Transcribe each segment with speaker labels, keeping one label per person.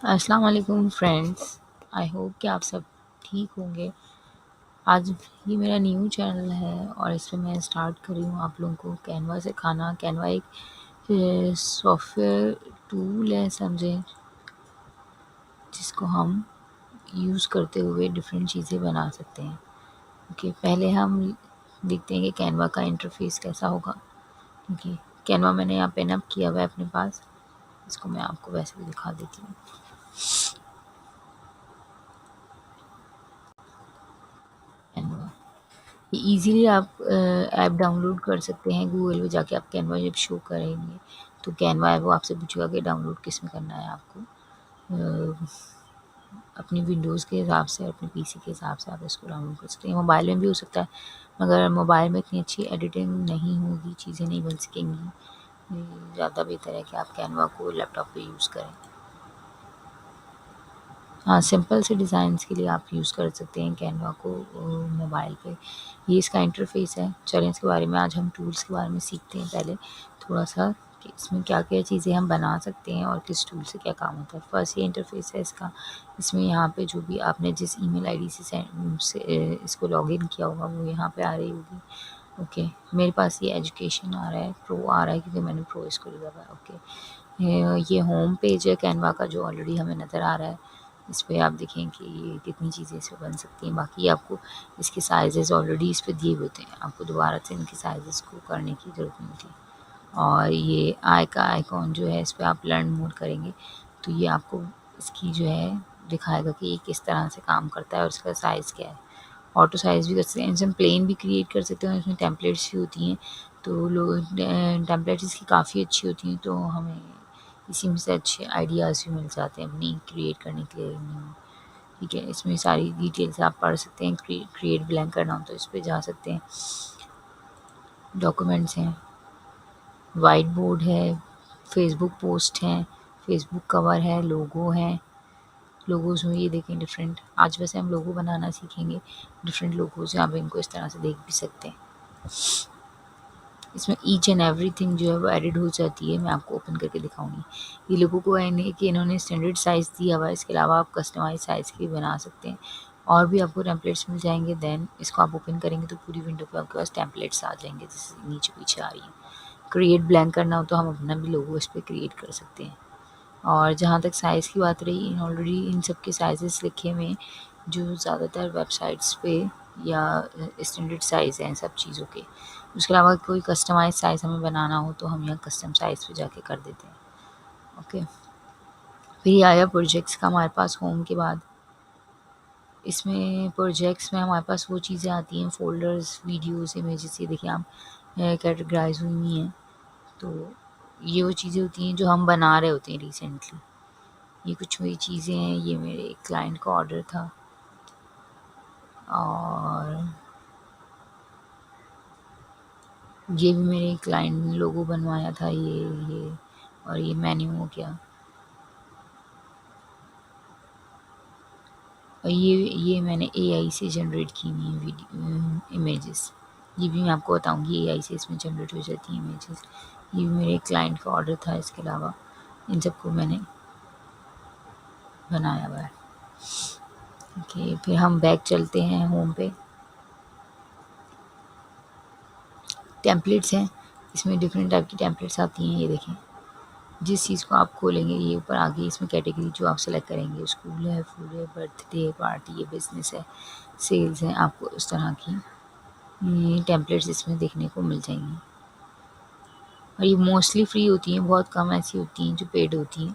Speaker 1: अस्सलाम वालेकुम friends. I hope कि आप सब ठीक होंगे। आज ये मेरा न्यू चैनल है और इसमें मैं स्टार्ट कर रही हूँ आप लोगों को कैनवा सिखाना। कैनवा एक सॉफ्टवेयर टूल है समझें, जिसको हम यूज़ करते हुए डिफरेंट चीज़ें बना सकते हैं। ओके, पहले हम देखते हैं कि कैनवा का इंटरफेस कैसा होगा। ओके, कैनवा मैंने यहाँ पेन अप किया हुआ है अपने पास। इसको मैं आपको वैसे भी दिखा देती हूँ। कैनवा ये ईज़िली आप ऐप डाउनलोड कर सकते हैं। गूगल पे जाके आप कैनवा जब शो करेंगे तो कैनवा है वो आपसे पूछेगा कि डाउनलोड किस में करना है आपको। अ, अपनी विंडोज़ के हिसाब से, अपने पीसी के हिसाब से आप इसको डाउनलोड कर सकते हैं। मोबाइल में भी हो सकता है, मगर मोबाइल में इतनी अच्छी एडिटिंग नहीं होगी, चीज़ें नहीं बन सकेंगी। ज़्यादा बेहतर है कि आप कैनवा को लैपटॉप पे यूज़ करें। हाँ, सिंपल से डिज़ाइंस के लिए आप यूज़ कर सकते हैं कैनवा को मोबाइल पे। ये इसका इंटरफ़ेस है। चलें इसके बारे में आज हम टूल्स के बारे में सीखते हैं पहले थोड़ा-सा कि इसमें क्या-क्या चीज़ें हम बना सकते हैं और किस टूल से क्या काम होता है। फर्स्ट ये इंटरफ़ेस है इसका। इसमें यहाँ पे जो भी आपने जिस ईमेल आईडी से इसको लॉगिन किया होगा वो यहाँ पे आ रही होगी। ओके, मेरे पास ये एजुकेशन आ रहा है, प्रो आ रहा है क्योंकि मैंने प्रो इसको लिया हुआ है। ओके, ये होम पेज है कैनवा का जो ऑलरेडी हमें नज़र आ रहा है। इस पे आप देखें कि ये कितनी चीज़ें इसमें बन सकती हैं। बाकी आपको इसके साइज़ेज़ ऑलरेडी इस पे दिए हुए होते हैं, आपको दोबारा से इनके साइज़ेज़ को करने की ज़रूरत नहीं होती। और ये आई का आइकॉन जो है इस पे आप लर्न मोर करेंगे तो ये आपको इसकी जो है दिखाएगा कि ये किस तरह से काम करता है और इसका साइज़ क्या है। ऑटो साइज़ भी कर सकते हैं, इसमें प्लेन भी क्रिएट कर सकते हैं, इसमें टेम्पलेट्स भी होती हैं। तो लोग टेम्पलेट्स इसकी काफ़ी अच्छी होती हैं, तो हमें इसी में से अच्छे आइडियाज़ भी मिल जाते हैं अपनी क्रिएट करने के लिए। ठीक है, इसमें सारी डिटेल्स आप पढ़ सकते हैं। क्रिएट ब्लैंक करना हो तो इस पे जा सकते हैं। डॉक्यूमेंट्स हैं, वाइट बोर्ड है, फेसबुक पोस्ट हैं, फेसबुक कवर है, लोगो हैं। लोगोज़ में ये देखें डिफरेंट, आज वैसे हम लोगो बनाना सीखेंगे। डिफरेंट लोगोज़ आप इनको इस तरह से देख भी सकते हैं। इसमें ईच एंड एवरीथिंग जो है वो एडिट हो जाती है। मैं आपको ओपन करके दिखाऊंगी। ये लोगों को कि इन्होंने स्टैंडर्ड साइज़ दिया हुआ है, इसके अलावा आप कस्टमाइज साइज़ के भी बना सकते हैं और भी आपको टेम्पलेट्स मिल जाएंगे। देन इसको आप ओपन करेंगे तो पूरी विंडो पे आपके पास टेम्पलेट्स आ जाएंगे, जैसे नीचे पीछे आ रही हैं। क्रिएट ब्लैंक करना हो तो हम अपना भी लोगो इस पर क्रिएट कर सकते हैं। और जहाँ तक साइज़ की बात रही, ऑलरेडी इन सब के साइज़ेस लिखे हुए हैं जो ज़्यादातर वेबसाइट्स पे या स्टैंडर्ड साइज़ हैं सब चीज़ों के। उसके अलावा कोई कस्टमाइज़ साइज़ हमें बनाना हो तो हम यहाँ कस्टम साइज़ पे जाके कर देते हैं। ओके, फिर ये आया प्रोजेक्ट्स का हमारे पास होम के बाद। इसमें प्रोजेक्ट्स में हमारे पास वो चीज़ें आती हैं, फ़ोल्डर्स, वीडियोज़, इमेजेस। ये देखिए आप कैटेगराइज़ हुई हुई हैं। तो ये वो चीज़ें होती हैं जो हम बना रहे होते हैं रिसेंटली। ये कुछ वही चीज़ें हैं। ये मेरे एक क्लाइंट का ऑर्डर था और ये भी मेरे क्लाइंट ने लोगो बनवाया था। ये और ये मेन्यू हो गया। और ये मैंने एआई से जनरेट की हुई है वीडियो इमेजेस। ये भी मैं आपको बताऊंगी, एआई से इसमें जनरेट हो जाती हैं इमेजेस। ये भी मेरे क्लाइंट का ऑर्डर था। इसके अलावा इन सबको मैंने बनाया हुआ है। ओके, फिर हम बैक चलते हैं होम पे। टेम्पलेट्स हैं, इसमें डिफरेंट टाइप की टेम्पलेट्स आती हैं। ये देखें, जिस चीज़ को आप खोलेंगे ये ऊपर आगे इसमें कैटेगरी जो आप सेलेक्ट करेंगे, स्कूल है, फूड है, बर्थडे पार्टी है, बिजनेस है, सेल्स है, आपको उस तरह की ये टेम्पलेट्स इसमें देखने को मिल जाएंगी। और ये मोस्टली फ्री होती हैं, बहुत कम ऐसी होती हैं जो पेड होती हैं।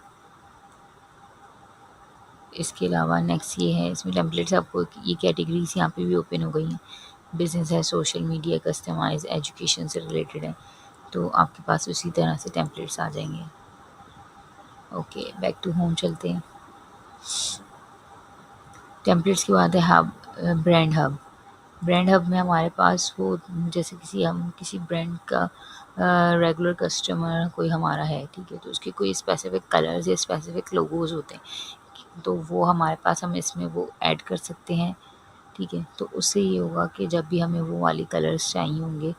Speaker 1: इसके अलावा नेक्स्ट ये है, इसमें टेम्पलेट्स आपको ये कैटेगरीज यहाँ पे भी ओपन हो गई हैं। बिजनेस है, सोशल मीडिया, कस्टमाइज, एजुकेशन से रिलेटेड है, तो आपके पास उसी तरह से टेम्पलेट्स आ जाएंगे। ओके, बैक टू होम चलते हैं। टेम्पलेट्स के बाद है hub, brand hub. Brand hub में हमारे पास वो जैसे हम किसी ब्रांड का रेगुलर कस्टमर कोई हमारा है, ठीक है, तो उसके कोई स्पेसिफिक कलर्स या स्पेसिफिक लोगोज होते हैं, तो वो हमारे पास हम इसमें वो ऐड कर सकते हैं। ठीक है, तो उससे ये होगा कि जब भी हमें वो वाली कलर्स चाहिए होंगे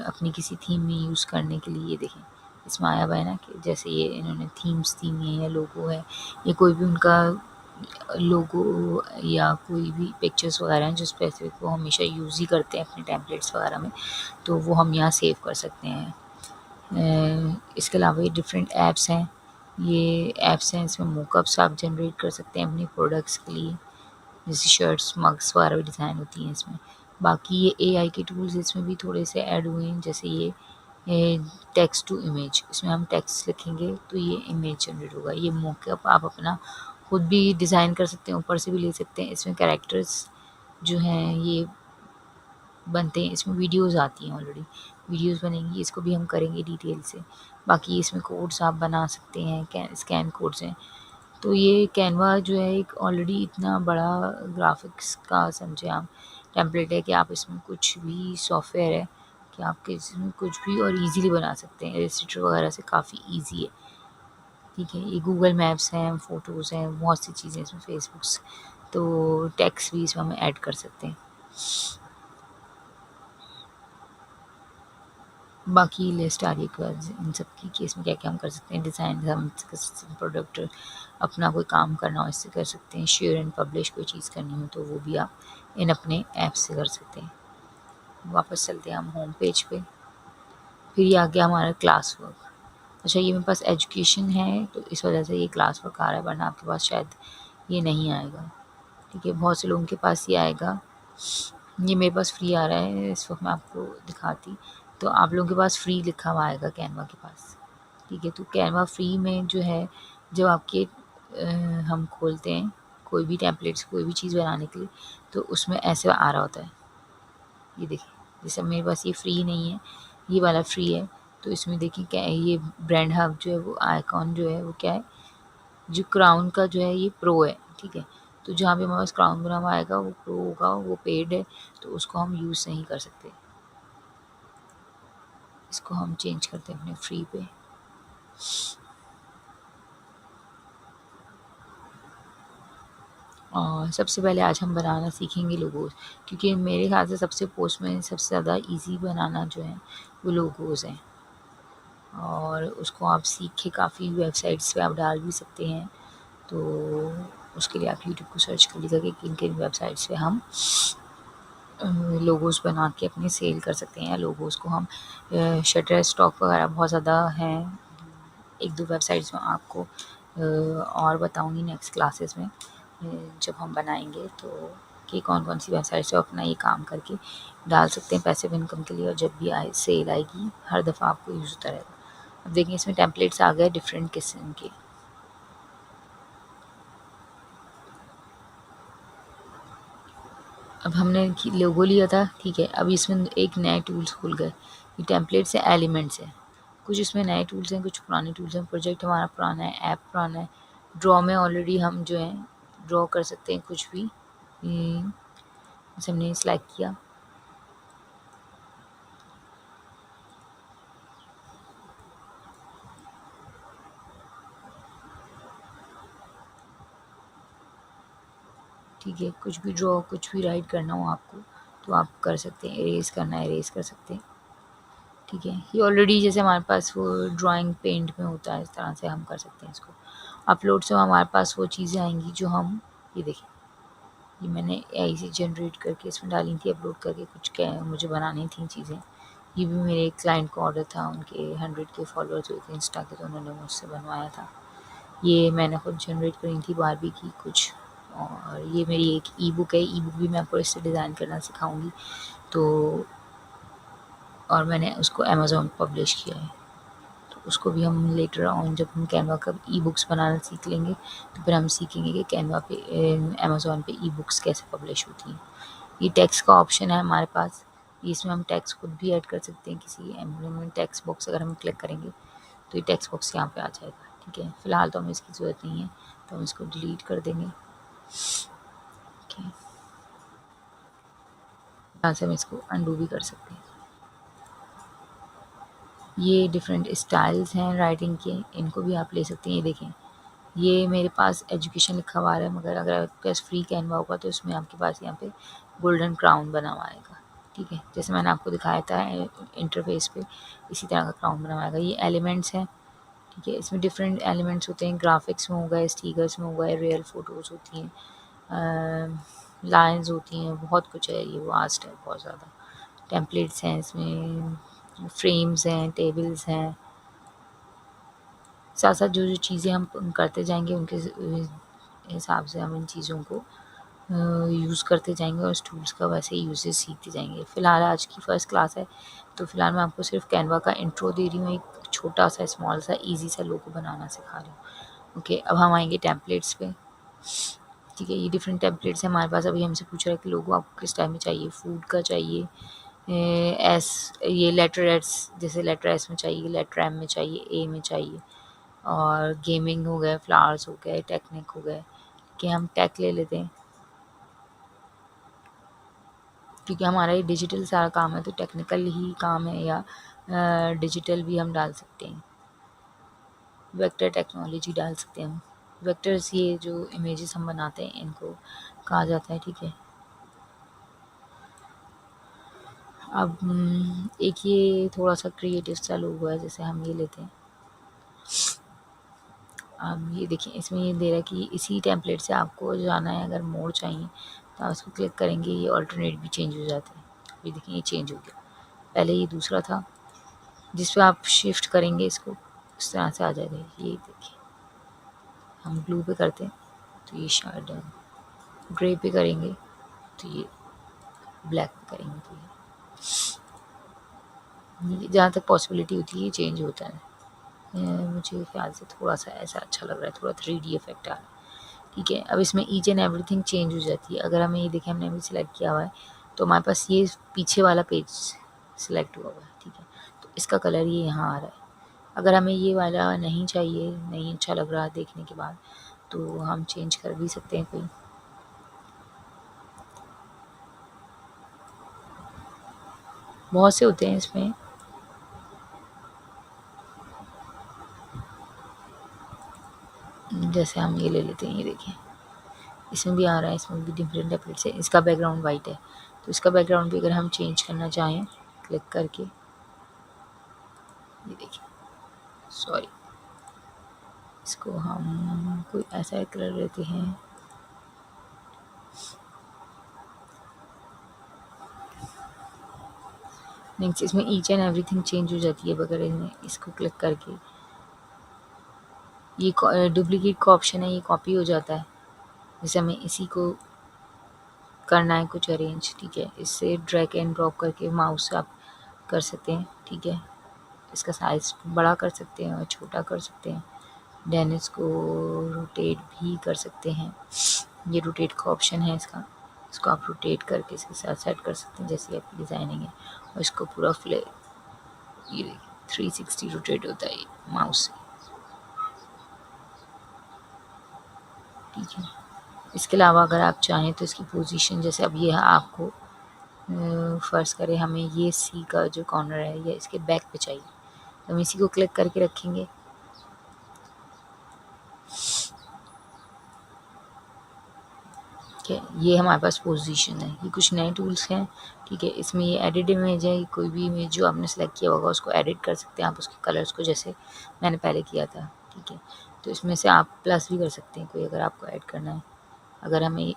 Speaker 1: अपनी किसी थीम में यूज़ करने के लिए, ये देखें इसमें आया हुआ है ना कि जैसे ये इन्होंने थीम्स दी हुई हैं या लोगो है, ये कोई भी उनका लोगो या कोई भी पिक्चर्स वगैरह हैं जो स्पेसिफिक वो हमेशा यूज़ ही करते हैं अपने टेम्पलेट्स वगैरह में, तो वो हम यहाँ सेव कर सकते हैं। इसके अलावा ये डिफरेंट ऐप्स हैं, ये ऐप्स हैं, इसमें मोकअप्स आप जनरेट कर सकते हैं अपने प्रोडक्ट्स के लिए, जैसे शर्ट्स मग्स वगैरह भी डिज़ाइन होती हैं इसमें। बाकी ये एआई के टूल्स इसमें भी थोड़े से ऐड हुए हैं, जैसे ये टेक्स्ट टू इमेज, इसमें हम टेक्स्ट लिखेंगे तो ये इमेज जनरेट होगा। ये मोकअप आप अपना खुद भी डिज़ाइन कर सकते हैं, ऊपर से भी ले सकते हैं। इसमें कैरेक्टर्स जो हैं ये बनते हैं, इसमें वीडियोज़ आती हैं ऑलरेडी, वीडियोज़ बनेंगी, इसको भी हम करेंगे डिटेल से। बाकी इसमें कोड्स आप बना सकते हैं, स्कैन कोड्स हैं। तो ये कैनवा जो है एक ऑलरेडी इतना बड़ा ग्राफ़िक्स का समझे आप टेम्पलेट है कि आप इसमें कुछ भी सॉफ्टवेयर है कि आप इसमें कुछ भी और ईज़िली बना सकते हैं। इलस्ट्रेटर वगैरह से काफ़ी ईज़ी है, ठीक है। ये गूगल मैप्स हैं, फ़ोटोज़ हैं, बहुत सी चीज़ें इसमें, फ़ेसबुक्स, तो टेक्स्ट भी इसमें हम ऐड कर सकते हैं। बाकी लिस्ट आ रही है के बाद इन सब की कि इसमें क्या-क्या हम कर सकते हैं। डिज़ाइन हम कर सकते हैं, प्रोडक्ट अपना कोई काम करना हो इससे कर सकते हैं। शेयर एंड पब्लिश कोई चीज़ करनी हो तो वो भी आप इन अपने ऐप से कर सकते हैं। वापस चलते हैं हम होम पेज पे। फिर ये आ गया हमारा क्लास वर्क। अच्छा, ये मेरे पास एजुकेशन है तो इस वजह से ये क्लास वर्क आ रहा है, वरना आपके पास शायद ये नहीं आएगा, ठीक है। बहुत से लोगों के पास ये आएगा, ये मेरे पास फ्री आ रहा है इस वक्त मैं आपको दिखाती, तो आप लोगों के पास फ्री लिखा हुआ आएगा कैनवा के पास, ठीक है। तो कैनवा फ्री में जो है, जब आपके हम खोलते हैं कोई भी टेम्पलेट्स कोई भी चीज़ बनाने के लिए, तो उसमें ऐसे आ रहा होता है, ये देखिए। जैसे मेरे पास ये फ्री नहीं है, ये वाला फ्री है, तो इसमें देखिए क्या है, ये ब्रांड हब जो है वो आइकॉन जो है वो क्या है, जो क्राउन का जो है ये प्रो है, ठीक है। तो जहाँ पे हमारे पास क्राउन बना हुआ आएगा वो प्रो होगा, वो पेड है, तो उसको हम यूज़ नहीं कर सकते। इसको हम चेंज करते हैं अपने फ्री पे। और सबसे पहले आज हम बनाना सीखेंगे लोगोज़, क्योंकि मेरे ख्याल से सबसे पोस्ट में सबसे ज़्यादा ईज़ी बनाना जो है वो लोगोज़ हैं, और उसको आप सीख के काफ़ी वेबसाइट्स पे आप डाल भी सकते हैं। तो उसके लिए आप यूट्यूब को सर्च कर लीजिएगा कि किन-किन वेबसाइट्स पे हम लोगोज़ बना के अपने सेल कर सकते हैं, या लोगोज़ को हम शटर स्टॉक वगैरह बहुत ज़्यादा हैं, 1-2 वेबसाइट्स में आपको और बताऊँगी नेक्स्ट क्लासेस में जब हम बनाएंगे, तो कि कौन-कौन सी वेबसाइट्स पे अपना ये काम करके डाल सकते हैं पैसिव इनकम के लिए, और जब भी आए सेल आएगी हर दफ़ा आपको यूज़ होता रहेगा। अब देखिए इसमें टेम्पलेट्स आ गए डिफरेंट किस्म के। अब हमने लोगो लिया था, ठीक है। अब इसमें एक नए टूल्स खुल गए, ये टेम्पलेट्स हैं, एलिमेंट्स हैं। कुछ इसमें नए टूल्स हैं, कुछ पुराने टूल्स हैं। प्रोजेक्ट हमारा पुराना है, ऐप पुराना है। ड्रॉ में ऑलरेडी हम जो है ड्रॉ कर सकते हैं कुछ भी, जैसे हमने सेलेक्ट किया, ठीक है। कुछ भी ड्रॉ कुछ भी राइट करना हो आपको तो आप कर सकते हैं, इरेज़ करना है इरेज़ कर सकते हैं, ठीक है। ये ऑलरेडी जैसे हमारे पास वो ड्राइंग पेंट में होता है, इस तरह से हम कर सकते हैं इसको। अपलोड से हमारे पास वो चीज़ें आएंगी जो हम, ये देखिए, ये मैंने एआई से जनरेट करके इसमें डाली थी, अपलोड करके कुछ क्या मुझे बनानी थी चीज़ें। ये भी मेरे एक क्लाइंट को ऑर्डर था, उनके 100 के फॉलोअर्स हुए थे इंस्टा के, तो उन्होंने मुझसे बनवाया था। ये मैंने खुद जनरेट करी थी बारबी की कुछ, और ये मेरी एक ई बुक है, ई बुक भी मैं आपको इससे डिज़ाइन करना सिखाऊंगी। तो और मैंने उसको अमेज़ॉन पर पब्लिश किया है, तो उसको भी हम लेटर ऑन जब हम कैनवा का ई बुक्स बनाना सीख लेंगे तो फिर हम सीखेंगे कि कैनवा पे अमेज़ॉन पे ई बुक्स कैसे पब्लिश होती हैं। ये टेक्स्ट का ऑप्शन है हमारे पास, इसमें हम टेक्स्ट खुद भी ऐड कर सकते हैं। किसी एम्ब्लेम में टेक्स्ट बॉक्स अगर हम क्लिक करेंगे तो ये टेक्स्ट बॉक्स यहाँ पे आ जाएगा, ठीक है। फ़िलहाल तो हमें इसकी ज़रूरत नहीं है, तो हम इसको डिलीट कर देंगे, ठीक है। यहाँ से हम इसको अंडू भी कर सकते हैं। ये डिफरेंट स्टाइल्स हैं राइटिंग के, इनको भी आप ले सकते हैं। ये देखें, ये मेरे पास एजुकेशन लिखा हुआ है, मगर अगर आपके पास फ्री कैनवा होगा तो इसमें आपके पास यहाँ पे गोल्डन क्राउन बना हुआ आएगा, ठीक है, जैसे मैंने आपको दिखाया था इंटरफेस पे, इसी तरह का क्राउन बनाएगा। ये एलिमेंट्स हैं, ठीक है, इसमें डिफरेंट एलिमेंट्स होते हैं, ग्राफिक्स में हो गए, स्टिकर्स में हो गए, रियल फ़ोटोज़ होती हैं, लाइन्स होती हैं, बहुत कुछ है, ये वास्ट है बहुत ज़्यादा। टेम्पलेट्स हैं इसमें, फ्रेम्स हैं, टेबल्स हैं, साथ साथ जो जो चीज़ें हम करते जाएंगे उनके हिसाब से हम इन चीज़ों को यूज़ करते जाएंगे और इस टूल्स का वैसे ही यूजेस सीखते जाएंगे। फ़िलहाल आज की फ़र्स्ट क्लास है, तो फ़िलहाल मैं आपको सिर्फ कैनवा का इंट्रो दे रही हूँ, एक छोटा सा स्मॉल सा ईजी सा लोगो बनाना सिखा रही हूँ। ओके, अब हम आएंगे टेम्पलेट्स पे। ठीक है, ये डिफरेंट टेम्पलेट्स हैं हमारे पास। अभी हमसे पूछ रहा है कि लोगो आपको किस टाइप में चाहिए, फूड का चाहिए, एस, ये लेटर एस, जैसे लेटर एस में चाहिए, लेटर एम में चाहिए, ए में चाहिए, और गेमिंग हो गए, फ्लावर्स हो गए, टेक्निक हो गए, कि हम टेक ले लेते हैं क्योंकि हमारा ये डिजिटल सारा काम है, तो टेक्निकल ही काम है, या डिजिटल भी हम डाल सकते हैं, वेक्टर टेक्नोलॉजी डाल सकते हैं हम। वेक्टर्स ये जो इमेजेस हम बनाते हैं इनको कहा जाता है, ठीक है। अब एक ये थोड़ा सा क्रिएटिव सा लोगो है, जैसे हम ये लेते हैं। अब ये देखिए, इसमें ये दे रहा है कि इसी टेम्पलेट से आपको जाना है, अगर मोड चाहिए तो आप इसको क्लिक करेंगे, ये ऑल्टरनेट भी चेंज हो जाता है। ये देखिए, ये चेंज हो गया, पहले ये दूसरा था, जिस पे आप शिफ्ट करेंगे इसको इस तरह से आ जाएगा। ये देखिए, हम ब्लू पे करते हैं तो ये शायद ग्रे पे करेंगे तो ये ब्लैक पे करेंगे तो ये जहाँ तक पॉसिबिलिटी होती है ये चेंज होता है। मुझे ख्याल से थोड़ा सा ऐसा अच्छा लग रहा है, थोड़ा 3D इफेक्ट आ रहा है, ठीक है। अब इसमें ईच एंड एवरीथिंग चेंज हो जाती है। अगर हमें ये देखें, हमने अभी सिलेक्ट किया हुआ है, तो हमारे पास ये पीछे वाला पेज सिलेक्ट हुआ हुआ है, ठीक है, तो इसका कलर ये यहाँ आ रहा है। अगर हमें ये वाला नहीं चाहिए, नहीं अच्छा लग रहा देखने के बाद, तो हम चेंज कर भी सकते हैं। कोई बहुत से होते हैं इसमें, जैसे हम ये ले लेते हैं, ये देखिए, इसमें भी आ रहा है, इसमें भी डिफरेंट टेम्पलेट्स है। इसका बैकग्राउंड वाइट है, तो इसका बैकग्राउंड भी अगर हम चेंज करना चाहें क्लिक करके, ये देखिए, सॉरी, इसको हम कोई ऐसा कलर लेते हैं, नेक्स्ट इसमें ईच एंड एवरीथिंग चेंज हो जाती है अगर इसको क्लिक करके। ये डुप्लीकेट का ऑप्शन है, ये कॉपी हो जाता है। जैसे हमें इसी को करना है कुछ अरेंज, ठीक है, इससे ड्रैग एंड ड्रॉप करके माउस से आप कर सकते हैं, ठीक है। इसका साइज़ बड़ा कर सकते हैं और छोटा कर सकते हैं, देन इसको रोटेट भी कर सकते हैं। ये रोटेट का ऑप्शन है इसको आप रोटेट करके इसके साथ सेट कर सकते हैं, जैसे आपकी डिज़ाइनिंग है, और इसको पूरा ये देखिए 360 रोटेट होता है ये माउस से, ठीक है। इसके अलावा अगर आप चाहें तो इसकी पोजीशन, जैसे अब ये आपको फ़र्ज़ करें हमें ये सी का जो कॉर्नर है ये इसके बैक पे चाहिए, तो हम इसी को क्लिक करके रखेंगे, ठीक है। ये हमारे पास पोजीशन है। ये कुछ नए टूल्स हैं, ठीक है। इसमें ये एडिट इमेज है, कोई भी इमेज जो आपने सेलेक्ट किया होगा उसको एडिट कर सकते हैं आप, उसके कलर्स को, जैसे मैंने पहले किया था, ठीक है। तो इसमें से आप प्लस भी कर सकते हैं कोई, अगर आपको ऐड करना है, अगर हमें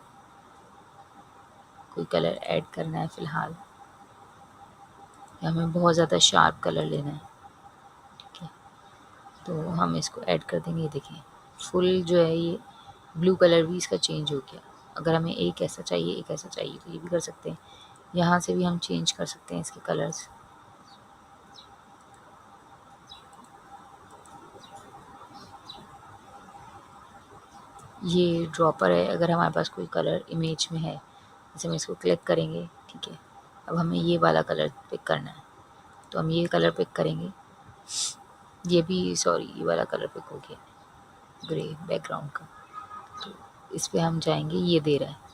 Speaker 1: कोई कलर ऐड करना है फ़िलहाल, या हमें बहुत ज़्यादा शार्प कलर लेना है, ठीक है, तो हम इसको ऐड कर देंगे। ये देखें, फुल जो है ये ब्लू कलर भी इसका चेंज हो गया। अगर हमें एक ऐसा चाहिए, एक ऐसा चाहिए, तो ये भी कर सकते हैं। यहाँ से भी हम चेंज कर सकते हैं इसके कलर्स। ये ड्रॉपर है, अगर हमारे पास कोई कलर इमेज में है, जैसे हम इसको क्लिक करेंगे, ठीक है। अब हमें ये वाला कलर पिक करना है, तो हम ये कलर पिक करेंगे। ये भी सॉरी, ये वाला कलर पिक हो गया, ग्रे बैकग्राउंड का, तो इस पे हम जाएंगे। ये दे रहा है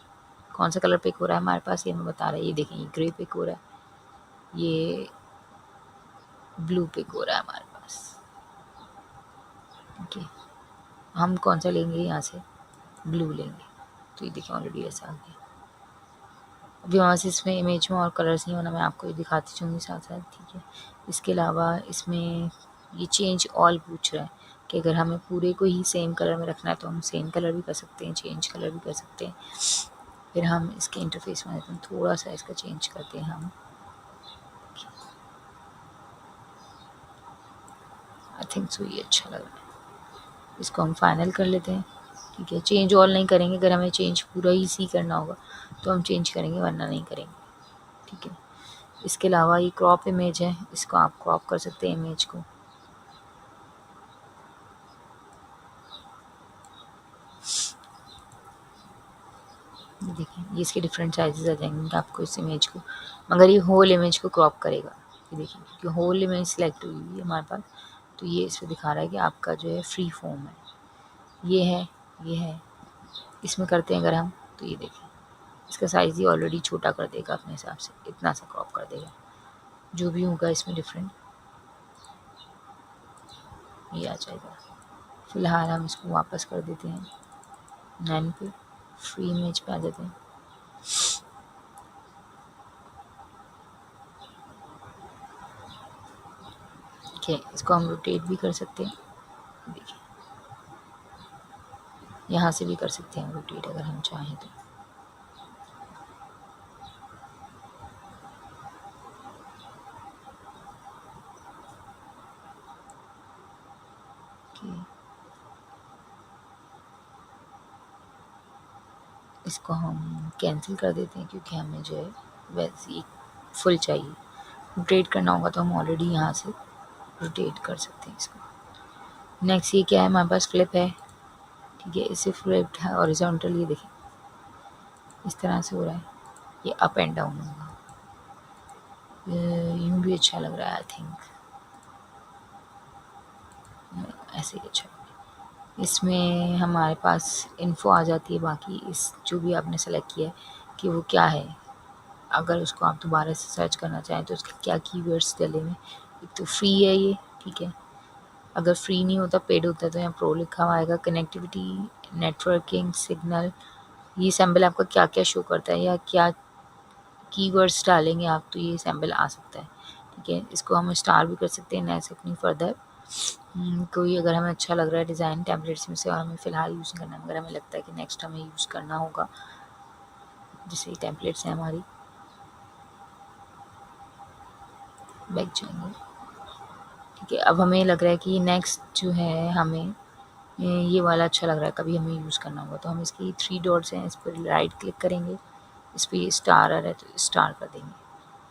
Speaker 1: कौन सा कलर पिक हो रहा है हमारे पास, ये हमें बता रहा है। ये देखें, ये ग्रे पिक हो रहा है, ये ब्लू पिक हो रहा है हमारे पास, ठीक है। हम कौन सा लेंगे, यहाँ से ब्लू लेंगे, तो ये देखिए ऑलरेडी ऐसा आ गया। अभी वहाँ से इसमें इमेज में और कलर्स नहीं होना, मैं आपको ये दिखाती चलूँगी साथ साथ, ठीक है। इसके अलावा इसमें ये चेंज ऑल पूछ रहा है कि अगर हमें पूरे को ही सेम कलर में रखना है तो हम सेम कलर भी कर सकते हैं, चेंज कलर भी कर सकते हैं। फिर हम इसके इंटरफेस में आते हैं, थोड़ा सा इसका चेंज करते हैं हम। आई थिंक सो ये अच्छा लग रहा है, इसको हम फाइनल कर लेते हैं, ठीक है। चेंज ऑल नहीं करेंगे, अगर हमें चेंज पूरा ही सी करना होगा तो हम चेंज करेंगे, वरना नहीं करेंगे, ठीक है। इसके अलावा ये क्रॉप इमेज है, इसको आप क्रॉप कर सकते हैं इमेज को। देखिए ये इसके डिफरेंट साइजेस आ जाएंगे आपको इस इमेज को, मगर ये होल इमेज को क्रॉप करेगा। ये देखिए क्योंकि होल इमेज सेलेक्ट हुई हुई है हमारे पास, तो ये इस पर दिखा रहा है कि आपका जो है फ्री फॉर्म है, ये है, ये है। इसमें करते हैं अगर हम, तो ये देखिए इसका साइज़ ही ऑलरेडी छोटा कर देगा अपने हिसाब से, इतना सा क्रॉप कर देगा। जो भी होगा इसमें डिफरेंट ये आ जाएगा। फ़िलहाल हम इसको वापस कर देते हैं 9 पे, फ्री इमेज पे आ जाते हैं। ठीक है, इसको हम रोटेट भी कर सकते हैं, देखिए यहाँ से भी कर सकते हैं रोटेट अगर हम चाहें तो। इसको हम कैंसिल कर देते हैं क्योंकि हमें जो है वैसे ही फुल चाहिए। रोटेट करना होगा तो हम ऑलरेडी यहाँ से रोटेट कर सकते हैं इसको। नेक्स्ट ये क्या है, हमारे पास फ्लिप है, ठीक है। इसे फ्लिप है हॉरिजॉन्टल, ये देखिए इस तरह से हो रहा है, ये अप एंड डाउन होगा। यूँ भी अच्छा लग रहा है, आई थिंक ऐसे ही अच्छा। इसमें हमारे पास इन्फो आ जाती है, बाकी इस जो भी आपने सेलेक्ट किया है कि वो क्या है, अगर उसको आप दोबारा से सर्च करना चाहें तो उसके क्या कीवर्ड्स डलेंगे। एक तो फ्री है ये, ठीक है। अगर फ्री नहीं होता, पेड होता तो यहाँ प्रो लिखा हुआ आएगा। कनेक्टिविटी, नेटवर्किंग, सिग्नल, ये सैम्पल आपका क्या क्या शो करता है या क्या कीवर्ड्स डालेंगे आप तो ये सैम्पल आ सकता है, ठीक है। इसको हम स्टार भी कर सकते हैं, नेक्स्ट अपनी फर्दर कोई अगर हमें अच्छा लग रहा है डिज़ाइन टेम्पलेट्स में से और हमें फ़िलहाल यूज़ करना है, अगर हमें लगता है कि नेक्स्ट हमें यूज़ करना होगा, जैसे ये टेम्पलेट्स हैं हमारी, बैक जाएंगे, ठीक है। अब हमें लग रहा है कि नेक्स्ट जो है हमें ये वाला अच्छा लग रहा है, कभी हमें यूज़ करना होगा तो हम इसकी 3 डॉट्स हैं, इस पर राइट क्लिक करेंगे, इस पर ये स्टार आ रहा है तो स्टार कर देंगे,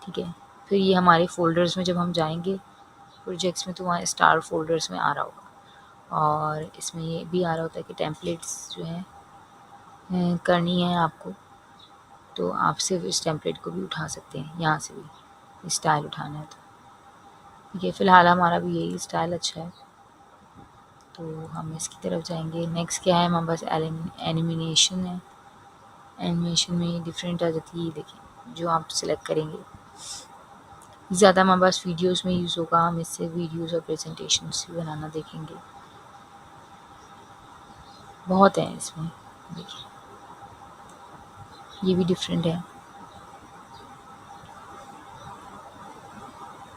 Speaker 1: ठीक है। फिर ये हमारे फ़ोल्डर्स में जब हम जाएंगे प्रोजेक्ट्स में तो वहाँ स्टार फ़ोल्डर्स में आ रहा होगा, और इसमें ये भी आ रहा होता है कि टेम्पलेट्स जो है करनी है आपको, तो आप सिर्फ इस टेम्पलेट को भी उठा सकते हैं, यहाँ से भी स्टाइल उठाना है तो, ठीक है। फ़िलहाल हमारा भी यही स्टाइल अच्छा है तो हम इसकी तरफ जाएंगे। नेक्स्ट क्या है हमारे पास, एनिमेशन है। एनिमेशन में डिफरेंट आ जाती है, ये देखिए जो आप सिलेक्ट करेंगे। ज़्यादा हमारे पास वीडियोस में यूज़ होगा, हम इससे वीडियोस और प्रेजेंटेशंस भी बनाना देखेंगे, बहुत है इसमें। देखिए ये भी डिफरेंट है,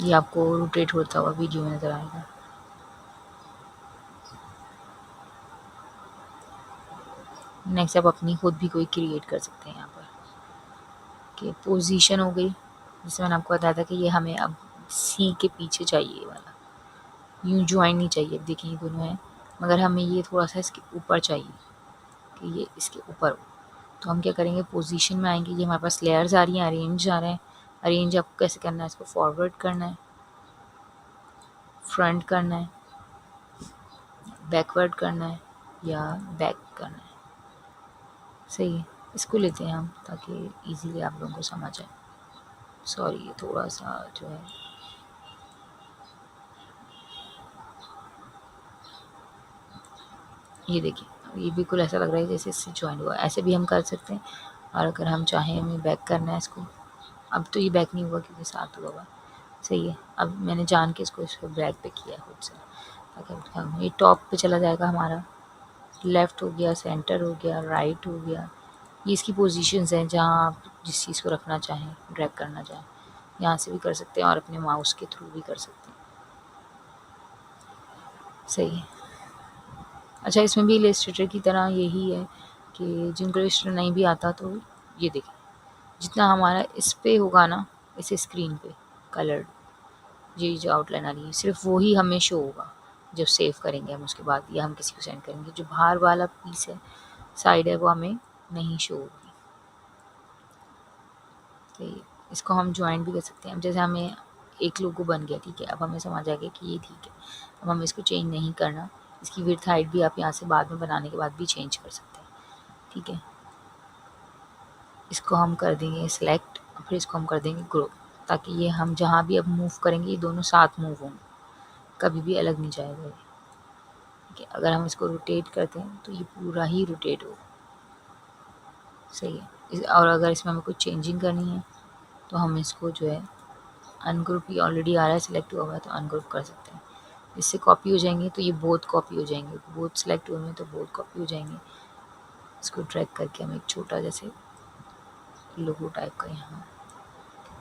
Speaker 1: ये आपको रोटेट होता हुआ वीडियो में नज़र आएगा। नेक्स्ट आप अपनी खुद भी कोई क्रिएट कर सकते हैं यहाँ पर, कि पोजीशन हो गई, जैसे मैंने आपको बताया था कि ये हमें अब सी के पीछे चाहिए वाला, यूँ ज्वाइन नहीं चाहिए। अब देखिए ये दोनों हैं, मगर हमें ये थोड़ा सा इसके ऊपर चाहिए कि ये इसके ऊपर हो, तो हम क्या करेंगे, पोजीशन में आएंगे, ये हमारे पास लेयर्स आ रही हैं, अरेंज आ रहे हैं। अरेंज आपको कैसे करना है, इसको फॉरवर्ड करना है, फ्रंट करना है, बैकवर्ड करना है या बैक करना है, सही है। इसको लेते हैं हम ताकि इजीली आप लोगों को समझ आए। सॉरी ये थोड़ा सा जो है, ये देखिए ये बिल्कुल ऐसा लग रहा है जैसे इससे ज्वाइन हुआ, ऐसे भी हम कर सकते हैं। और अगर हम चाहें हमें बैक करना है इसको, अब तो ये बैक नहीं हुआ क्योंकि साथ हुआ हुआ, सही है। अब मैंने जान के इसको इस पर बैक पे किया खुद से, ताकि ये टॉप पे चला जाएगा हमारा, लेफ़्ट हो गया, सेंटर हो गया, राइट हो गया, ये इसकी पोजीशंस हैं जहाँ आप जिस चीज़ को रखना चाहें, ड्रैग करना चाहें, यहाँ से भी कर सकते हैं और अपने माउस के थ्रू भी कर सकते हैं। सही है। अच्छा, इसमें भी इलस्ट्रेटर की तरह यही है कि जिनको इलस्ट्रेटर नहीं भी आता तो ये देखें, जितना हमारा इस पे होगा ना, इस स्क्रीन पे कलर्ड, ये जो आउटलाइन आ रही है सिर्फ वो ही हमें शो होगा जब सेव करेंगे हम उसके बाद, या हम किसी को सेंड करेंगे। जो बाहर वाला पीस है, साइड है, वो हमें नहीं शो होगी। तो इसको हम ज्वाइन भी कर सकते हैं। अब जैसे हमें एक लोगो बन गया, ठीक है, अब हमें समझ आ गया कि ये ठीक है, अब हमें इसको चेंज नहीं करना। इसकी विड्थ हाइट भी आप यहाँ से बाद में बनाने के बाद भी चेंज कर सकते हैं, ठीक है। इसको हम कर देंगे सिलेक्ट, फिर इसको हम कर देंगे ग्रुप, ताकि ये हम जहाँ भी अब मूव करेंगे ये दोनों साथ मूव होंगे, कभी भी अलग नहीं जाएगा ये, ठीक है। अगर हम इसको रोटेट करते हैं तो ये पूरा ही रोटेट होगा, सही है। और अगर इसमें हमें कुछ चेंजिंग करनी है तो हम इसको जो है अनग्रुप, ही ऑलरेडी आ रहा है सिलेक्ट हुआ हुआ है तो अनग्रुप कर सकते हैं। इससे कॉपी हो जाएंगे तो ये बोथ कॉपी हो जाएंगे, बोथ सिलेक्ट हुए हैं तो बोथ कॉपी हो जाएंगे। इसको ड्रैग करके हम एक छोटा जैसे लोगो टाइप का यहाँ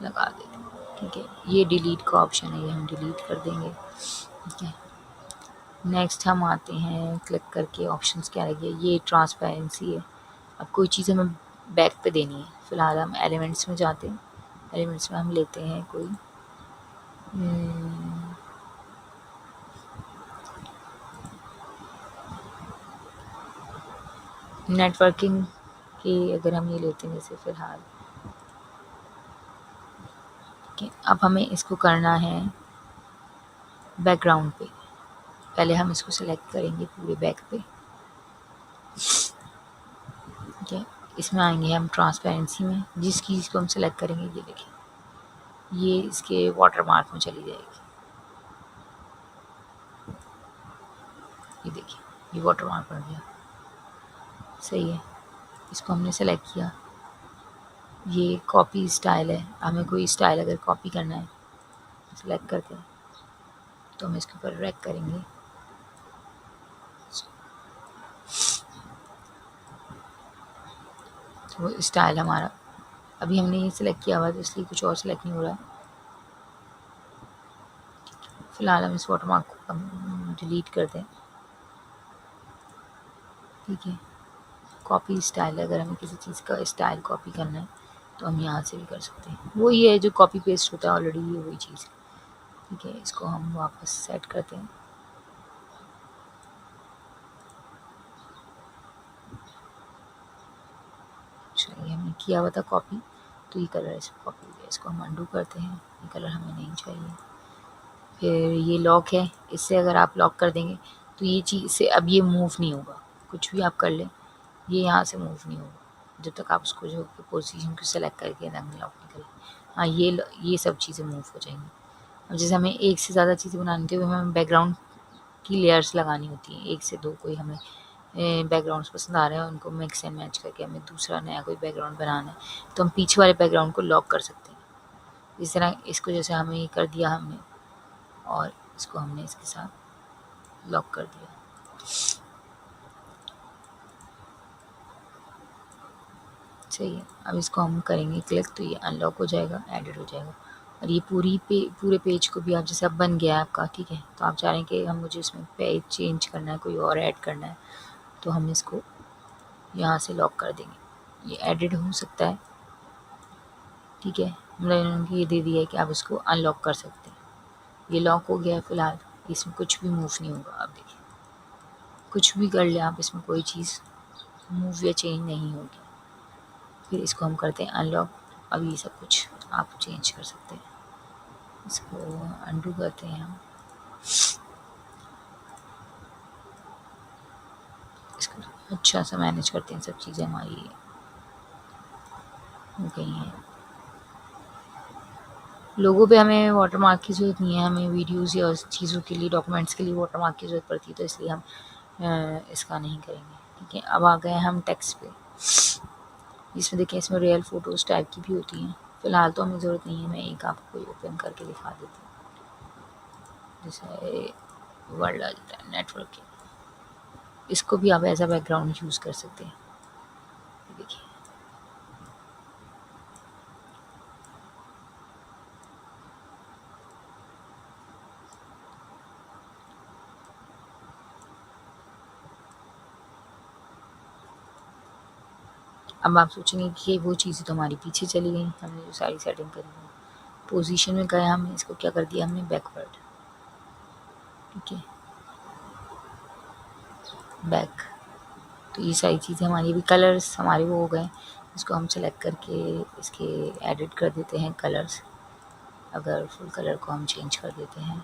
Speaker 1: लगा देते हैं, ठीक है। ये डिलीट का ऑप्शन है, ये हम डिलीट कर देंगे, ठीक है। नेक्स्ट हम आते हैं, क्लिक करके ऑप्शंस क्या लगे, ये ट्रांसपेरेंसी है। अब कोई चीज़ हमें बैक पे देनी है, फ़िलहाल हम एलिमेंट्स में जाते हैं। एलिमेंट्स में हम लेते हैं कोई नेटवर्किंग की, अगर हम ये लेते हैं जैसे फ़िलहाल, ठीक है। अब हमें इसको करना है बैकग्राउंड पे। पहले हम इसको सेलेक्ट करेंगे पूरे बैक पे, ठीक है। इसमें आएंगे हम ट्रांसपेरेंसी में, जिस चीज़ को हम सेलेक्ट करेंगे ये देखिए, ये इसके वाटरमार्क में चली जाएगी, ये देखिए, ये वाटरमार्क बन गया, सही है। इसको हमने सेलेक्ट किया, ये कॉपी स्टाइल है, हमें कोई स्टाइल अगर कॉपी करना है सेलेक्ट करके तो हम इसके ऊपर ड्रैग करेंगे, तो वो स्टाइल हमारा, अभी हमने ये सिलेक्ट किया हुआ है तो इसलिए कुछ और सिलेक्ट नहीं हो रहा है। फ़िलहाल हम इस वाटरमार्क को डिलीट कर दें, ठीक है। कॉपी स्टाइल, अगर हमें किसी चीज़ का स्टाइल कॉपी करना है तो हम यहाँ से भी कर सकते हैं। वो ये है जो कॉपी पेस्ट होता है ऑलरेडी, ये वही चीज़, ठीक है। इसको हम वापस सेट करते हैं, चलिए हमने किया हुआ था कॉपी, तो ये कलर इसमें कॉपी हो गया। इसको हम अंडू करते हैं, ये कलर हमें नहीं चाहिए। फिर ये लॉक है, इससे अगर आप लॉक कर देंगे तो ये चीज़ से अब ये मूव नहीं होगा, कुछ भी आप कर लें ये यहाँ से मूव नहीं होगा जब तक आप उसको जो पोजीशन को सेलेक्ट करके रंग लॉक नहीं करें। हाँ, ये सब चीज़ें मूव हो जाएंगी। अब जैसे हमें एक से ज़्यादा चीज़ें बनानी होती है, हमें बैकग्राउंड की लेयर्स लगानी होती हैं, एक से दो, कोई हमें बैकग्राउंड्स पसंद आ रहे हैं उनको मिक्स एंड मैच करके हमें दूसरा नया कोई बैकग्राउंड बनाना है तो हम पीछे वाले बैकग्राउंड को लॉक कर सकते हैं। इस तरह इसको जैसे हमें ये कर दिया हमने, और इसको हमने इसके साथ लॉक कर दिया, सही है। अब इसको हम करेंगे क्लिक तो ये अनलॉक हो जाएगा, एडिट हो जाएगा। और ये पूरे पेज को भी आप जैसे अब बन गया है आपका, ठीक है। तो आप चाह रहे हैं कि हम मुझे इसमें पेज चेंज करना है, कोई और ऐड करना है, तो हम इसको यहाँ से लॉक कर देंगे, ये एडिट हो सकता है, ठीक है। मैंने इन्होंने ये दे दिया है कि आप इसको अनलॉक कर सकते हैं। ये लॉक हो गया है फ़िलहाल, इसमें कुछ भी मूव नहीं होगा। अब देखिए, कुछ भी कर ले आप, इसमें कोई चीज़ मूव या चेंज नहीं होगी। फिर इसको हम करते हैं अनलॉक। अब ये सब कुछ आप चेंज कर सकते हैं। इसको अंडू करते हैं हम, इसको अच्छा सा मैनेज करते हैं, सब चीज़ें हमारी हो गई हैं। लोगों पे हमें वाटरमार्क की ज़रूरत नहीं है, हमें वीडियोज़ या चीज़ों के लिए, डॉक्यूमेंट्स के लिए वाटरमार्क की ज़रूरत पड़ती है, तो इसलिए हम इसका नहीं करेंगे, ठीक है। अब आ गए हम टेक्स्ट पे, इसमें देखें, इसमें रियल फ़ोटोज़ टाइप की भी होती हैं। फ़िलहाल तो हमें ज़रूरत नहीं है, मैं एक आपको ओपन करके दिखा देती हूँ। जैसे वर्ल्ड आ जाता है नेटवर्किंग, इसको भी आप एज अ बैकग्राउंड यूज़ कर सकते हैं। देखिए, अब आप सोचेंगे कि वो चीज़ें तो हमारी पीछे चली गई, हमने जो सारी सेटिंग करी है। पोजीशन में गए, हमने इसको क्या कर दिया, हमने बैकवर्ड, ठीक है, बैक। तो ये सारी चीज़ें हमारी भी, कलर्स हमारे वो हो गए। इसको हम सेलेक्ट करके इसके एडिट कर देते हैं कलर्स। अगर फुल कलर को हम चेंज कर देते हैं,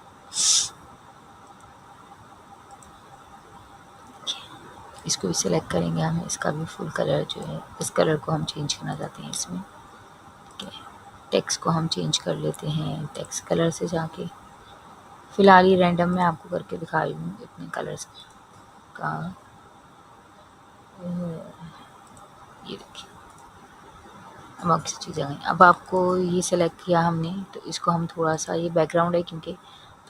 Speaker 1: इसको भी सिलेक्ट करेंगे हम, इसका भी फुल कलर जो है, इस कलर को हम चेंज करना चाहते हैं इसमें, ठीक है। टेक्स्ट को हम चेंज कर लेते हैं टेक्स्ट कलर से जाके। फ़िलहाल ये रैंडम मैं आपको करके दिखा रही हूँ इतने कलर्स का। ये देखिए, अब बाकी चीज़ें आ गई। अब आपको ये सेलेक्ट किया हमने, तो इसको हम थोड़ा सा, ये बैकग्राउंड है क्योंकि,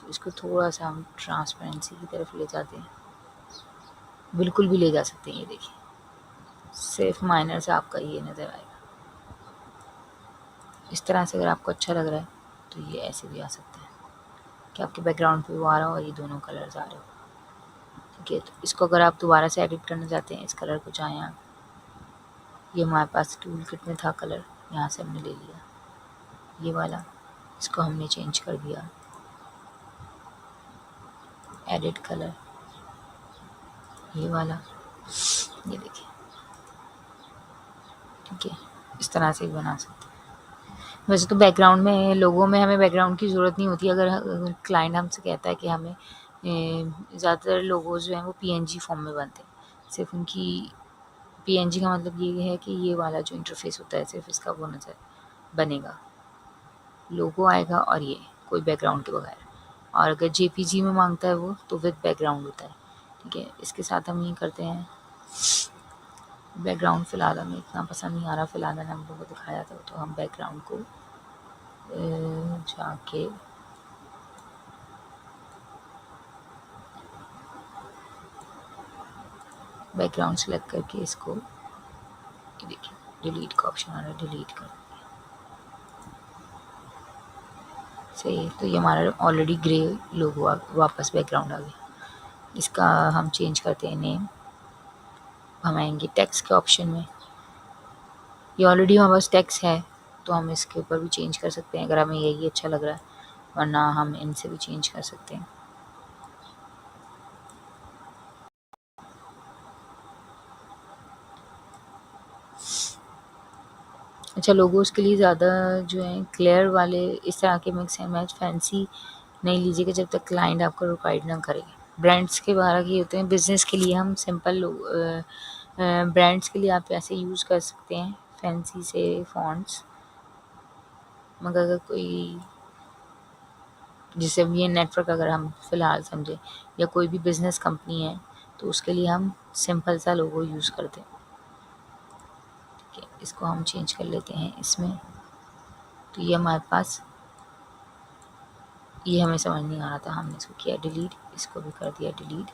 Speaker 1: तो इसको थोड़ा सा हम ट्रांसपेरेंसी की तरफ ले जाते हैं, बिल्कुल भी ले जा सकते हैं। ये देखिए, सिर्फ माइनर से आपका ये नज़र आएगा। इस तरह से अगर आपको अच्छा लग रहा है तो ये ऐसे भी आ सकता है कि आपके बैकग्राउंड पे वो आ रहा हो और ये दोनों कलर्स आ रहे हो, ठीक है। तो इसको अगर आप दोबारा से एडिट करना चाहते हैं, इस कलर को चाहें आप, ये हमारे पास टूल किट में था कलर, यहाँ से हमने ले लिया ये वाला, इसको हमने चेंज कर दिया, एडिट कलर, ये वाला, ये देखिए, ठीक है। इस तरह से भी बना सकते हैं। वैसे तो बैकग्राउंड में, लोगों में हमें बैकग्राउंड की ज़रूरत नहीं होती। अगर क्लाइंट हमसे कहता है कि हमें, ज़्यादातर लोगोज़ जो हैं वो पीएनजी फॉर्म में बनते हैं, सिर्फ उनकी, पीएनजी का मतलब ये है कि ये वाला जो इंटरफेस होता है सिर्फ इसका वो नज़र बनेगा, लोगो आएगा और ये कोई बैकग्राउंड के बगैर। और अगर जेपीजी में मांगता है वो, तो विद बैकग्राउंड होता है, ठीक है। इसके साथ हम ये करते हैं, बैकग्राउंड फ़िलहाल हमें इतना पसंद नहीं आ रहा, फ़िलहाल मैंने हम लोगों को दिखाया था, तो हम बैकग्राउंड को जाके बैकग्राउंड सेलेक्ट करके इसको, ये देखिए डिलीट का ऑप्शन आ रहा है, डिलीट कर दिया, सही है। तो ये हमारा ऑलरेडी ग्रे लोगो वापस बैकग्राउंड आ गया। इसका हम चेंज करते हैं नेम, हम आएंगे टेक्स्ट के ऑप्शन में, ये ऑलरेडी हमारे पास टेक्स्ट है तो हम इसके ऊपर भी चेंज कर सकते हैं अगर हमें यही अच्छा लग रहा है, वरना हम इनसे भी चेंज कर सकते हैं। अच्छा, लोगोस के लिए ज़्यादा जो है क्लियर वाले इस तरह के मिक्स एंड मैच फैंसी नहीं लीजिएगा जब तक क्लाइंट आपको रिक्वायर्ड ना करे। ब्रांड्स के बाहर ये होते हैं, बिजनेस के लिए हम सिंपल लोग, ब्रांड्स के लिए आप ऐसे यूज़ कर सकते हैं फैंसी से फॉन्ट्स। मगर अगर कोई, जैसे ये नेटवर्क अगर हम फ़िलहाल समझें, या कोई भी बिज़नेस कंपनी है, तो उसके लिए हम सिंपल सा लोगो यूज़ करते हैं, ठीक है। इसको हम चेंज कर लेते हैं इसमें, तो ये हमारे पास, ये हमें समझ नहीं आ रहा था, हमने इसको किया डिलीट, इसको भी कर दिया डिलीट।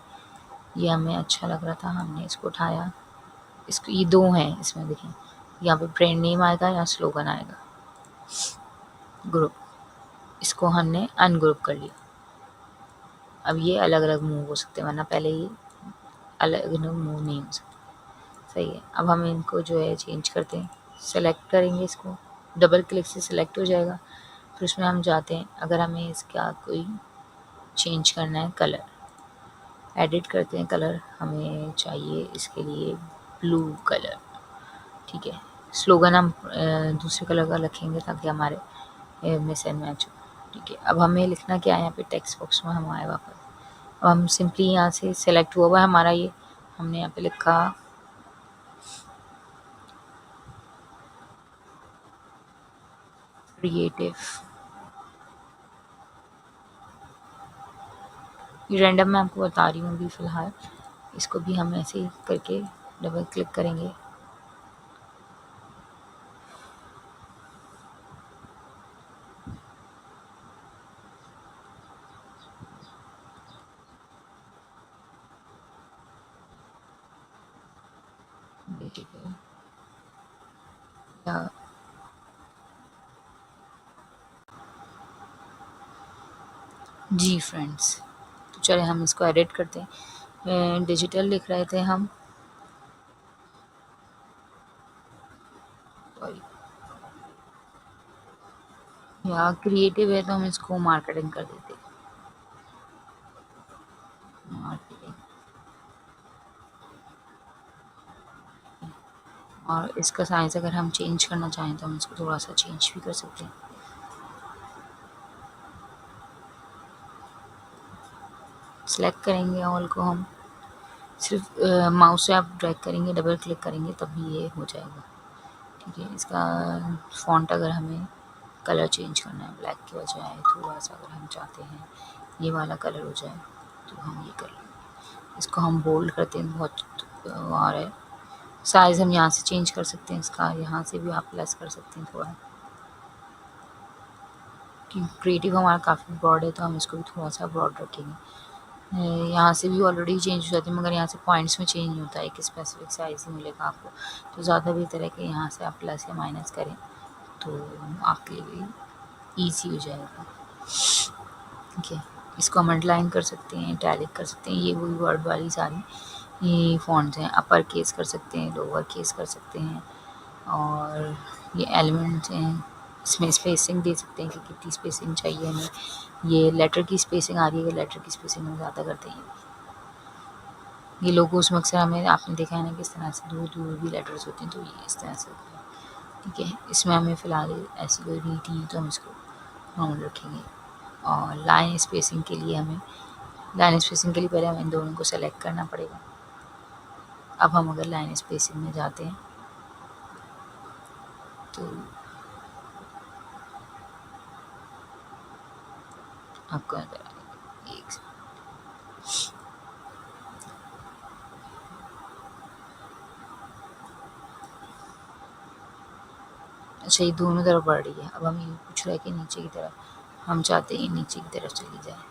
Speaker 1: ये हमें अच्छा लग रहा था, हमने इसको उठाया, इसको, ये दो हैं इसमें, देखें यहाँ पे ब्रांड नेम आएगा या स्लोगन आएगा, ग्रुप, इसको हमने अनग्रुप कर लिया। अब ये अलग अलग मूव हो सकते हैं, वरना पहले ये अलग अलग मूव नहीं हो सकते, सही है। अब हम इनको जो है चेंज करते हैं, सेलेक्ट करेंगे इसको, डबल क्लिक से सिलेक्ट हो जाएगा। फिर उसमें हम जाते हैं, अगर हमें इसका कोई चेंज करना है कलर, एडिट करते हैं कलर, हमें चाहिए इसके लिए ब्लू कलर, ठीक है। स्लोगन हम दूसरे कलर का रखेंगे ताकि हमारे मिस एंड मैच हो, ठीक है। अब हमें लिखना क्या है, यहाँ पे टेक्स्ट बॉक्स में हम आए वापस, अब हम सिंपली यहाँ से सेलेक्ट हुआ हुआ है हमारा ये, हमने यहाँ पे लिखा क्रिएटिव, ये रैंडम मैं आपको बता रही हूँ अभी फ़िलहाल। इसको भी हम ऐसे ही करके डबल क्लिक करेंगे, या जी फ्रेंड्स, तो चले हम इसको एडिट करते हैं। डिजिटल लिख रहे थे हम, या क्रिएटिव है तो हम इसको मार्केटिंग कर देते हैं। मार्केटिंग। और इसका साइज़ अगर हम चेंज करना चाहें तो हम इसको थोड़ा सा चेंज भी कर सकते हैं। सेलेक्ट करेंगे ऑल को हम, सिर्फ माउस से आप ड्रैग करेंगे, डबल क्लिक करेंगे तभी ये हो जाएगा। ठीक है, इसका फ़ॉन्ट अगर हमें कलर चेंज करना है, ब्लैक के बजाय थोड़ा सा अगर हम चाहते हैं ये वाला कलर हो जाए तो हम ये कर लेंगे। इसको हम बोल्ड करते हैं बहुत और है। साइज़ हम यहाँ से चेंज कर सकते हैं इसका, यहाँ से भी आप प्लस कर सकते हैं थोड़ा, कि क्रिएटिव हमारा काफ़ी ब्रॉड है तो हम इसको भी थोड़ा सा ब्रॉड रखेंगे। यहाँ से भी ऑलरेडी चेंज हो जाती है मगर यहाँ से पॉइंट्स में चेंज नहीं होता है, एक स्पेसिफिक साइज़ ही मिलेगा आपको। तो ज़्यादा बेहतर है कि यहाँ से आप प्लस या माइनस करें तो आपके लिए भी ईजी हो जाएगा। ठीक है, इसको हम अंडरलाइन कर सकते हैं, इटैलिक कर सकते हैं, ये वही वर्ड वाली सारी ये फ़ॉन्ट्स हैं। अपर केस कर सकते हैं, लोअर केस कर सकते हैं, और ये एलिमेंट्स हैं, इसमें स्पेसिंग दे सकते हैं कि कितनी स्पेसिंग चाहिए हमें। ये लेटर की स्पेसिंग आ रही है, लेटर की स्पेसिंग हम ज़्यादा करते हैं। ये लोगोस में अक्सर हमें आपने देखा है ना कि इस तरह से दूर दूर भी लेटर्स होते हैं, तो ये इस तरह से होता है। ठीक है, इसमें हमें फ़िलहाल ऐसी कोई नीड नहीं तो हम इसको नॉर्मल रखेंगे। और लाइन स्पेसिंग के लिए पहले हमें इन दोनों को सेलेक्ट करना पड़ेगा। अब हम अगर लाइन स्पेसिंग में जाते हैं तो आपको नज़र आएगा एक। अच्छा, ये दोनों तरफ बढ़ रही है। अब हम ये पूछ रहा है कि नीचे की तरफ, हम चाहते हैं नीचे की तरफ चली जाए।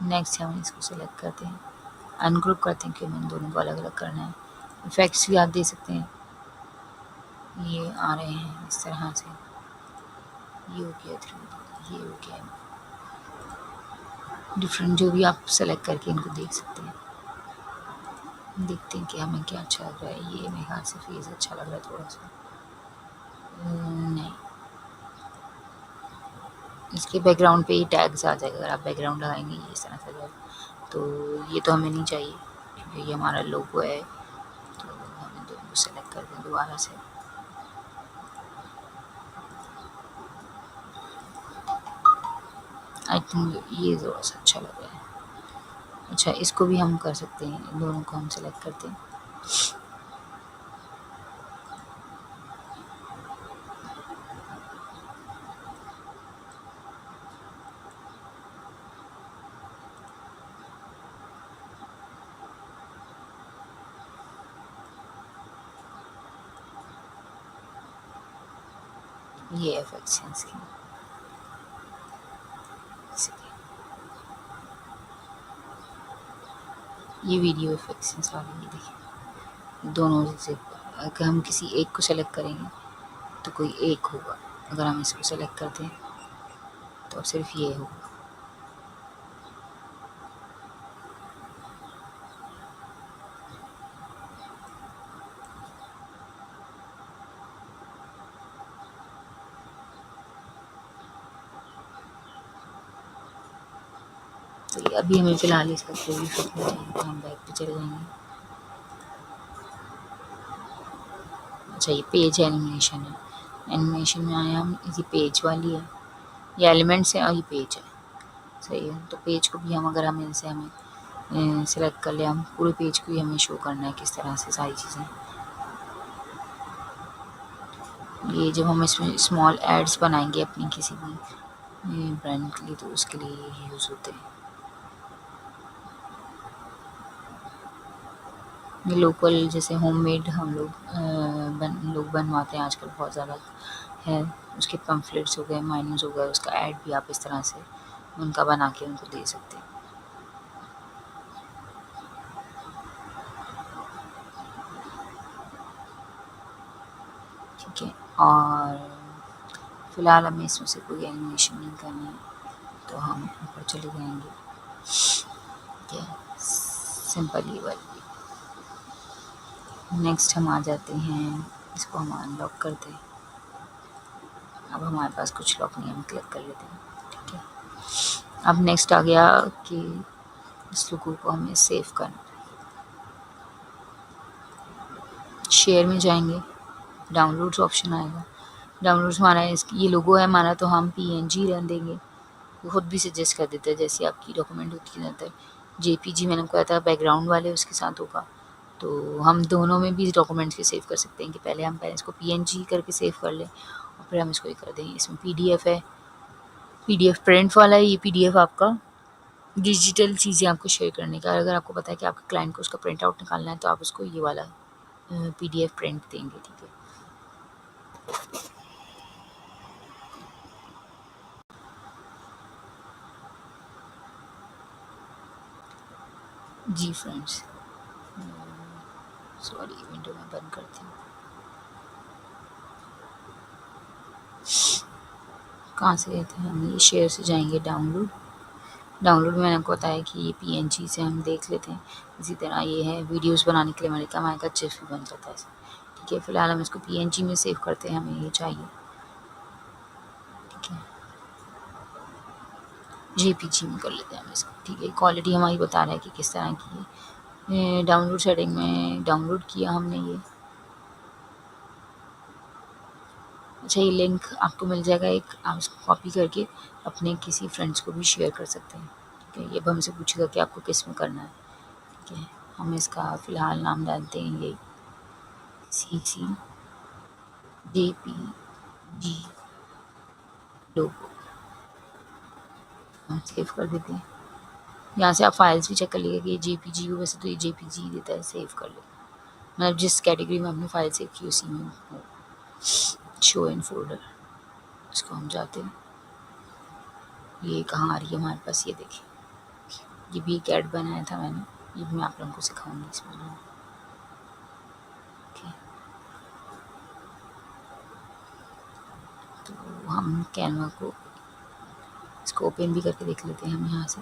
Speaker 1: नेक्स्ट हम इसको सेलेक्ट करते हैं, अनग्रुप करते हैं क्योंकि इन दोनों को अलग अलग करना है। इफ़ेक्ट्स भी आप दे सकते हैं, ये आ रहे हैं इस तरह से, ये हो गया 3D, ये हो गया डिफरेंट, जो भी आप सेलेक्ट करके इनको देख सकते हैं। देखते हैं कि हमें क्या अच्छा लग रहा है। ये मेरे ख्याल से फेस अच्छा लग रहा है थोड़ा सा। नहीं, इसके बैकग्राउंड पे ही टैग्स आ जाएगा। अगर आप बैकग्राउंड लगाएंगे ये इस तरह से जाएगा, तो ये तो हमें नहीं चाहिए क्योंकि ये हमारा लोगो है। तो हमें दोनों को सेलेक्ट कर दें दोबारा से। आई थिंक ये थोड़ा सा अच्छा लग रहा है। अच्छा, इसको भी हम कर सकते हैं, इन दोनों को हम सेलेक्ट करते हैं। ये इफेक्ट्स हैं इसके। ये वीडियो इफेक्ट्स हैं सारे, ये देखिए दोनों से। अगर हम किसी एक को सेलेक्ट करेंगे तो कोई एक होगा, अगर हम इसको सेलेक्ट करते हैं तो सिर्फ ये होगा। तो ये अभी हमें फ़िलहाल इसका कोई इफेक्ट नहीं चाहिए, तो हम बैक पे चले जाएंगे। अच्छा, ये पेज एनिमेशन है। एनिमेशन में आए हम, ये पेज वाली है, ये एलिमेंट्स है और ये पेज है। सही है, तो पेज को भी हम अगर हम इनसे हमें सेलेक्ट कर ले, हम पूरे पेज को ही हमें शो करना है किस तरह से सारी चीज़ें। ये जब हम इसमें स्मॉल एड्स बनाएंगे अपनी किसी भी ब्रांड के लिए तो उसके लिए ये यूज़ होते हैं। ये लोकल जैसे होममेड हम लोग बनवाते हैं आजकल बहुत ज़्यादा है, उसके पम्फलेट्स हो गए, माइन्यूज हो गए, उसका ऐड भी आप इस तरह से उनका बना के उनको दे सकते हैं। ठीक है। और फ़िलहाल हमें इसमें से कोई एनिमेशन नहीं करनी है, तो हम ऊपर चले जाएंगे। ठीक है, सिंपल ये वाली। नेक्स्ट हम आ जाते हैं, इसको हम अनलॉक करते हैं। अब हमारे पास कुछ लॉक नहीं है, हम क्लिक कर लेते हैं। ठीक है, अब नेक्स्ट आ गया कि इस लोगो को हमें सेव करना। शेयर में जाएंगे, डाउनलोड्स ऑप्शन आएगा। डाउनलोड्स हमारा ये लोगो है हमारा, तो हम पीएनजी रहने देंगे। खुद भी सजेस्ट कर देता है जैसी आपकी डॉक्यूमेंट होती है ज़्यादातर। जेपीजी मैंने कहा था बैकग्राउंड वाले उसके साथ होगा, तो हम दोनों में भी डॉक्यूमेंट्स के सेव कर सकते हैं कि पहले इसको पीएनजी करके सेव कर लें और फिर हम इसको ये कर दें। इसमें पीडीएफ है, पीडीएफ प्रिंट वाला है। ये पीडीएफ आपका डिजिटल चीज़ें आपको शेयर करने का, अगर आपको पता है कि आपके क्लाइंट को उसका प्रिंट आउट निकालना है तो आप उसको ये वाला पीडीएफ प्रिंट देंगे। ठीक है, जी फ्रेंड्स, सॉरी विंडो में बंद करती हूँ। कहाँ से गए थे हम? ये शेयर से जाएंगे डाउनलोड। डाउनलोड में मैंने आपको बताया कि ये पीएनजी से हम देख लेते हैं। इसी तरह ये है वीडियोस बनाने के लिए हमारे का हमारे जिफ भी बन जाता है। ठीक है, फिलहाल हम इसको पीएनजी में सेव करते हैं, हमें ये चाहिए। ठीक है, जेपीजी में कर लेते हैं हम इसको। ठीक है, क्वालिटी हमारी बता रहा है कि किस तरह की है। डाउनलोड सेटिंग में डाउनलोड किया हमने ये। अच्छा, ये लिंक आपको मिल जाएगा एक, आप इसको कॉपी करके अपने किसी फ्रेंड्स को भी शेयर कर सकते हैं। ठीक है, ये अब हमसे पूछेगा कि आपको किस में करना है। ठीक है, हम इसका फ़िलहाल नाम डालते हैं ये CC JPG लोगो। हम सेव कर देते हैं। यहाँ से आप फाइल्स भी चेक कर लीजिए कि ये जेपीजी हो, वैसे तो ये जेपीजी देता है। सेव कर ले, मतलब जिस कैटेगरी में हमने फाइल सेव की उसी में हो। शो इन फोल्डर, इसको हम जाते हैं। ये कहाँ आ रही है हमारे पास, ये देखिए, ये भी एक ऐड बनाया था मैंने, ये भी मैं आप लोगों को सिखाऊंगी इसमें। ओके, तो हम कैनवा को इसको ओपन भी करके देख लेते हैं हम यहाँ से।